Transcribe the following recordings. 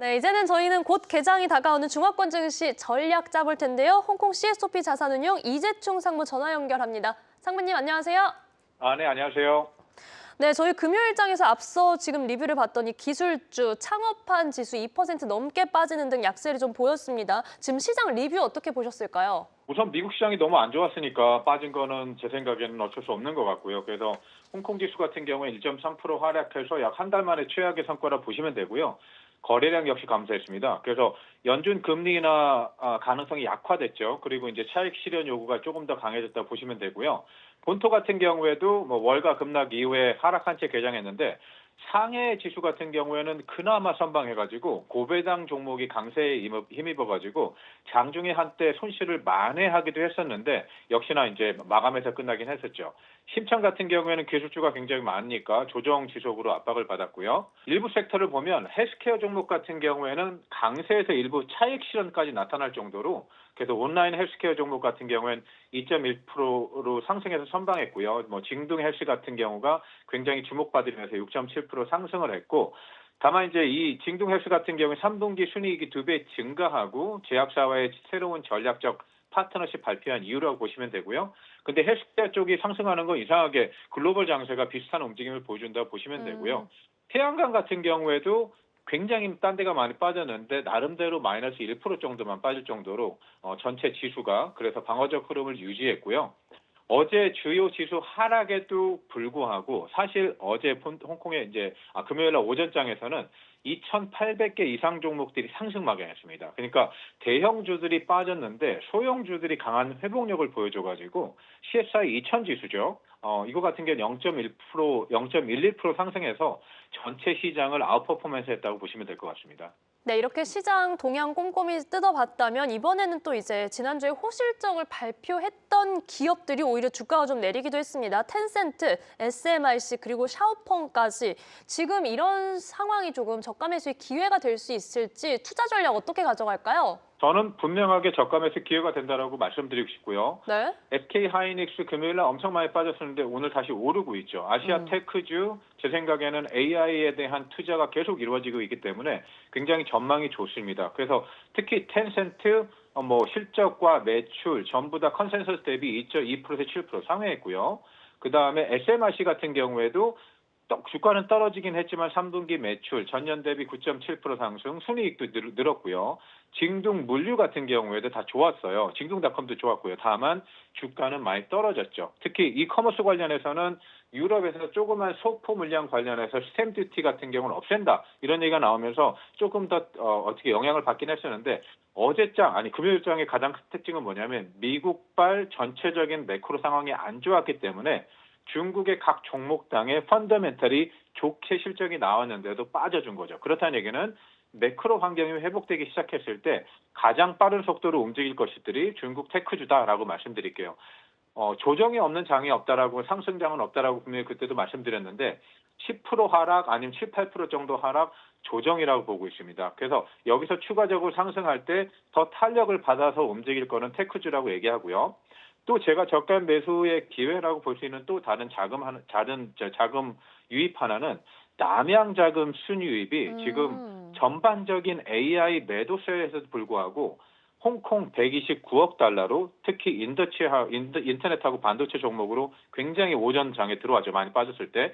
네, 이제는 저희는 곧 개장이 다가오는 중화권 증시 전략 짜볼 텐데요. 홍콩 CSOP 자산운용 이재충 상무 전화 연결합니다. 상무님 안녕하세요. 네, 안녕하세요. 네, 저희 금요일장에서 앞서 지금 리뷰를 봤더니 기술주, 창업한 지수 2% 넘게 빠지는 등 약세를 좀 보였습니다. 지금 시장 리뷰 어떻게 보셨을까요? 우선 미국 시장이 너무 안 좋았으니까 빠진 거는 제 생각에는 어쩔 수 없는 것 같고요. 그래서 홍콩 지수 같은 경우에 1.3% 하락해서 약 한 달 만에 최악의 성과라 보시면 되고요. 거래량 역시 감소했습니다. 그래서 연준 금리나 가능성이 약화됐죠. 그리고 이제 차익 실현 요구가 조금 더 강해졌다 보시면 되고요. 본토 같은 경우에도 뭐 월가 급락 이후에 하락한 채 개장했는데 상해 지수 같은 경우에는 그나마 선방해가지고 고배당 종목이 강세에 힘입어가지고 장중에 한때 손실을 만회하기도 했었는데 역시나 이제 마감해서 끝나긴 했었죠. 심창 같은 경우에는 기술주가 굉장히 많으니까 조정 지속으로 압박을 받았고요. 일부 섹터를 보면 헬스케어 종목 같은 경우에는 강세에서 일부 차익 실현까지 나타날 정도로 그래서 온라인 헬스케어 종목 같은 경우에는 2.1%로 상승해서 선방했고요. 뭐 징동 헬스 같은 경우가 굉장히 주목받으면서 6.7% 상승을 했고 다만 이제 이 징동 헬스 같은 경우에 3분기 순이익이 2배 증가하고 제약사와의 새로운 전략적 파트너십 발표한 이유라고 보시면 되고요. 근데 헬스케어 쪽이 상승하는 건 이상하게 글로벌 장세가 비슷한 움직임을 보여준다고 보시면 되고요. 태양광 같은 경우에도 굉장히 딴 데가 많이 빠졌는데 나름대로 마이너스 1% 정도만 빠질 정도로 전체 지수가 그래서 방어적 흐름을 유지했고요. 어제 주요 지수 하락에도 불구하고 사실 어제 홍콩의 이제 금요일 날 오전장에서는 2,800개 이상 종목들이 상승 막연했습니다. 그러니까 대형주들이 빠졌는데 소형주들이 강한 회복력을 보여줘가지고 CSI 2000 지수죠. 이거 같은 경우는 0.1%, 0.11% 상승해서 전체 시장을 아웃퍼포먼스했다고 보시면 될 것 같습니다. 네, 이렇게 시장 동향 꼼꼼히 뜯어봤다면 이번에는 또 이제 지난주에 호실적을 발표했던 기업들이 오히려 주가가 좀 내리기도 했습니다. 텐센트, SMIC 그리고 샤오펑까지 지금 이런 상황이 조금 저가 매수의 기회가 될 수 있을지 투자 전략 어떻게 가져갈까요? 저는 분명하게 저가 매수 기회가 된다라고 말씀드리고 싶고요. 네. SK 하이닉스 금요일 날 엄청 많이 빠졌었는데 오늘 다시 오르고 있죠. 아시아 테크주 제 생각에는 AI에 대한 투자가 계속 이루어지고 있기 때문에 굉장히 전망이 좋습니다. 그래서 특히 텐센트 뭐 실적과 매출 전부 다 컨센서스 대비 2.2%에서 7% 상회했고요. 그다음에 SMRC 같은 경우에도 주가는 떨어지긴 했지만 3분기 매출 전년 대비 9.7% 상승, 순이익도 늘었고요. 징동 물류 같은 경우에도 다 좋았어요. 징동닷컴도 좋았고요. 다만 주가는 많이 떨어졌죠. 특히 이커머스 관련해서는 유럽에서 조그만 소포 물량 관련해서 스탬 듀티 같은 경우는 없앤다. 이런 얘기가 나오면서 조금 더 어떻게 영향을 받긴 했었는데 금요일장의 가장 큰 특징은 뭐냐면 미국발 전체적인 매크로 상황이 안 좋았기 때문에 중국의 각 종목당의 펀더멘털이 좋게 실적이 나왔는데도 빠져준 거죠. 그렇다는 얘기는 매크로 환경이 회복되기 시작했을 때 가장 빠른 속도로 움직일 것들이 중국 테크주다라고 말씀드릴게요. 조정이 없는 장이 없다라고 상승장은 없다라고 분명히 그때도 말씀드렸는데 10% 하락 아니면 7, 8% 정도 하락 조정이라고 보고 있습니다. 그래서 여기서 추가적으로 상승할 때 더 탄력을 받아서 움직일 거는 테크주라고 얘기하고요. 또 제가 저가 매수의 기회라고 볼 수 있는 또 다른 자금 유입 하나는 남양 자금 순유입이 지금 전반적인 AI 매도세에서도 불구하고 홍콩 129억 달러로 특히 인터넷하고 반도체 종목으로 굉장히 오전장에 들어왔죠. 많이 빠졌을 때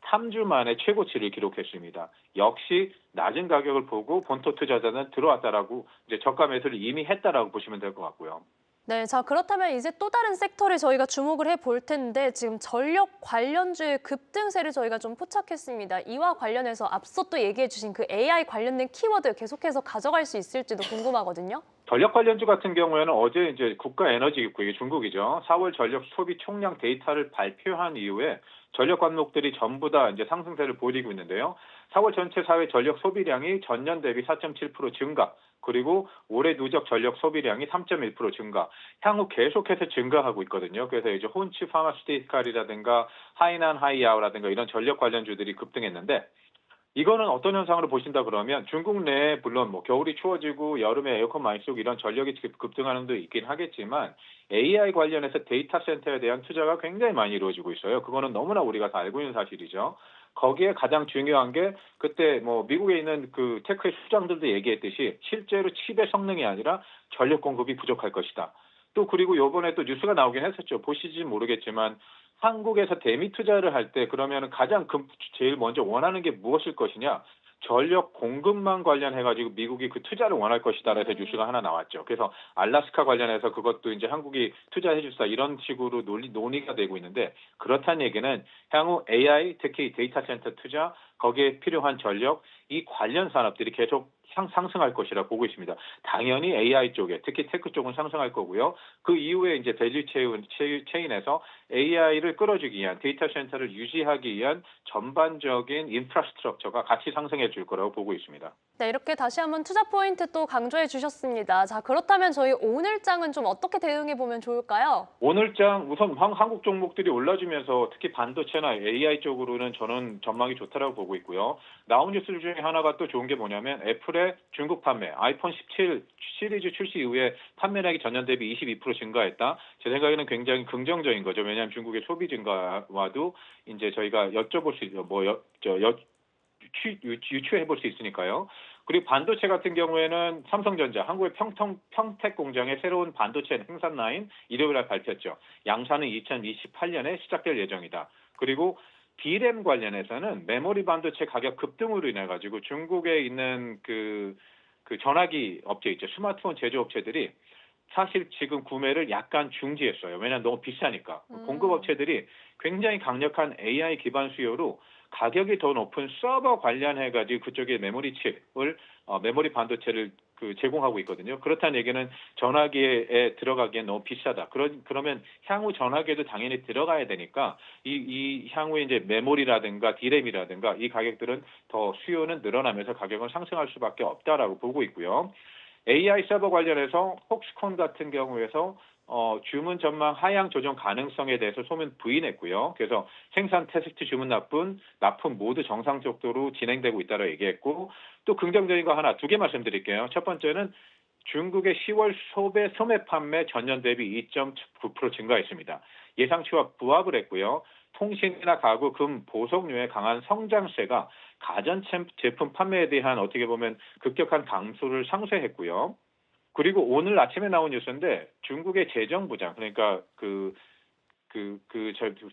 3주 만에 최고치를 기록했습니다. 역시 낮은 가격을 보고 본토 투자자는 들어왔다라고 이제 저가 매수를 이미 했다라고 보시면 될 것 같고요. 네, 자 그렇다면 이제 또 다른 섹터를 저희가 주목을 해볼 텐데 지금 전력 관련주의 급등세를 저희가 좀 포착했습니다. 이와 관련해서 앞서 또 얘기해 주신 그 AI 관련된 키워드 계속해서 가져갈 수 있을지도 궁금하거든요. 전력 관련주 같은 경우에는 어제 이제 국가에너지국 이게 중국이죠. 4월 전력 소비 총량 데이터를 발표한 이후에 전력 관목들이 전부 다 이제 상승세를 보이고 있는데요. 4월 전체 사회 전력 소비량이 전년 대비 4.7% 증가, 그리고 올해 누적 전력 소비량이 3.1% 증가, 향후 계속해서 증가하고 있거든요. 그래서 이제 혼치 파마스티칼이라든가 하이난 하이아우라든가 이런 전력 관련주들이 급등했는데 이거는 어떤 현상으로 보신다 그러면 중국 내에 물론 뭐 겨울이 추워지고 여름에 에어컨 많이 쓰고 이런 전력이 급등하는 데 있긴 하겠지만 AI 관련해서 데이터 센터에 대한 투자가 굉장히 많이 이루어지고 있어요. 그거는 너무나 우리가 다 알고 있는 사실이죠. 거기에 가장 중요한 게 그때 뭐 미국에 있는 그 테크의 수장들도 얘기했듯이 실제로 칩의 성능이 아니라 전력 공급이 부족할 것이다. 또 그리고 요번에 또 뉴스가 나오긴 했었죠. 보시지 모르겠지만 한국에서 대미 투자를 할 때 그러면 가장 제일 먼저 원하는 게 무엇일 것이냐? 전력 공급망 관련해가지고 미국이 그 투자를 원할 것이다라서 뉴스가 하나 나왔죠. 그래서 알래스카 관련해서 그것도 이제 한국이 투자해줄사 이런 식으로 논의가 되고 있는데 그렇다는 얘기는 향후 AI 특히 데이터 센터 투자 거기에 필요한 전력 이 관련 산업들이 계속 상승할 것이라 보고 있습니다. 당연히 AI 쪽에 특히 테크 쪽은 상승할 거고요. 그 이후에 이제 밸류 체인에서 AI를 끌어주기 위한 데이터 센터를 유지하기 위한 전반적인 인프라스트럭처가 같이 상승해 줄 거라고 보고 있습니다. 네, 이렇게 다시 한번 투자 포인트 또 강조해 주셨습니다. 자, 그렇다면 저희 오늘장은 좀 어떻게 대응해 보면 좋을까요? 오늘장 우선 한국 종목들이 올라주면서 특히 반도체나 AI 쪽으로는 저는 전망이 좋다라고 보고 있고요. 나온 뉴스 중에 하나가 또 좋은 게 뭐냐면 애플의 중국 판매 아이폰 17 시리즈 출시 이후에 판매량이 전년 대비 22% 증가했다. 제 생각에는 굉장히 긍정적인 거죠. 왜냐하면 중국의 소비 증가와도 이제 저희가 여쭤볼 수 있죠. 유추해 볼 수 있으니까요. 그리고 반도체 같은 경우에는 삼성전자, 한국의 평택 공장의 새로운 반도체 생산 라인 일요일 날 밝혔죠. 양산은 2028년에 시작될 예정이다. 그리고 D램 관련해서는 메모리 반도체 가격 급등으로 인해 가지고 중국에 있는 그 전화기 업체 있죠. 스마트폰 제조업체들이 사실 지금 구매를 약간 중지했어요. 왜냐하면 너무 비싸니까. 공급업체들이 굉장히 강력한 AI 기반 수요로 가격이 더 높은 서버 관련해가지고 그쪽에 메모리 칩을 메모리 반도체를 제공하고 있거든요. 그렇다는 얘기는 전화기에 들어가기엔 너무 비싸다. 그러면 향후 전화기에도 당연히 들어가야 되니까 이 향후에 이제 메모리라든가 D램이라든가 이 가격들은 더 수요는 늘어나면서 가격은 상승할 수밖에 없다라고 보고 있고요. AI 서버 관련해서 폭스콘 같은 경우에서 주문 전망 하향 조정 가능성에 대해서 소면 부인했고요. 그래서 생산 테스트 주문 납품 모두 정상적으로 진행되고 있다고 얘기했고 또 긍정적인 거 하나 두 개 말씀드릴게요. 첫 번째는 중국의 10월 소매 판매 전년 대비 2.9% 증가했습니다. 예상치와 부합을 했고요. 통신이나 가구, 금, 보석류의 강한 성장세가 가전제품 판매에 대한 어떻게 보면 급격한 감소를 상쇄했고요. 그리고 오늘 아침에 나온 뉴스인데 중국의 재정부장 그러니까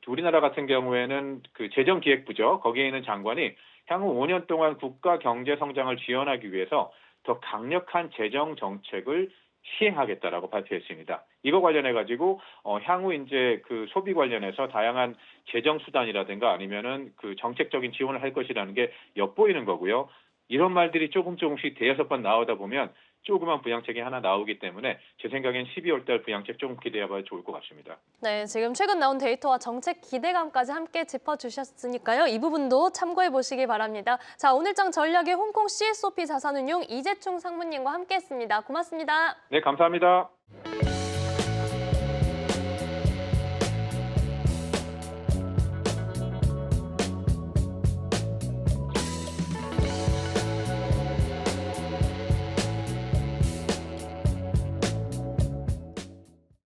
우리나라 같은 경우에는 그 재정기획부죠. 거기에 있는 장관이 향후 5년 동안 국가 경제 성장을 지원하기 위해서 더 강력한 재정 정책을 시행하겠다라고 발표했습니다. 이거 관련해 가지고 향후 이제 그 소비 관련해서 다양한 재정 수단이라든가 아니면은 그 정책적인 지원을 할 것이라는 게 엿보이는 거고요. 이런 말들이 조금씩 대여섯 번 나오다 보면 조그만 부양책이 하나 나오기 때문에 제 생각엔 12월 달 부양책 조금 기대해봐도 좋을 것 같습니다. 네, 지금 최근 나온 데이터와 정책 기대감까지 함께 짚어주셨으니까요. 이 부분도 참고해 보시기 바랍니다. 자, 오늘장 전략의 홍콩 CSOP 자산운용 이재충 상무님과 함께했습니다. 고맙습니다. 네, 감사합니다.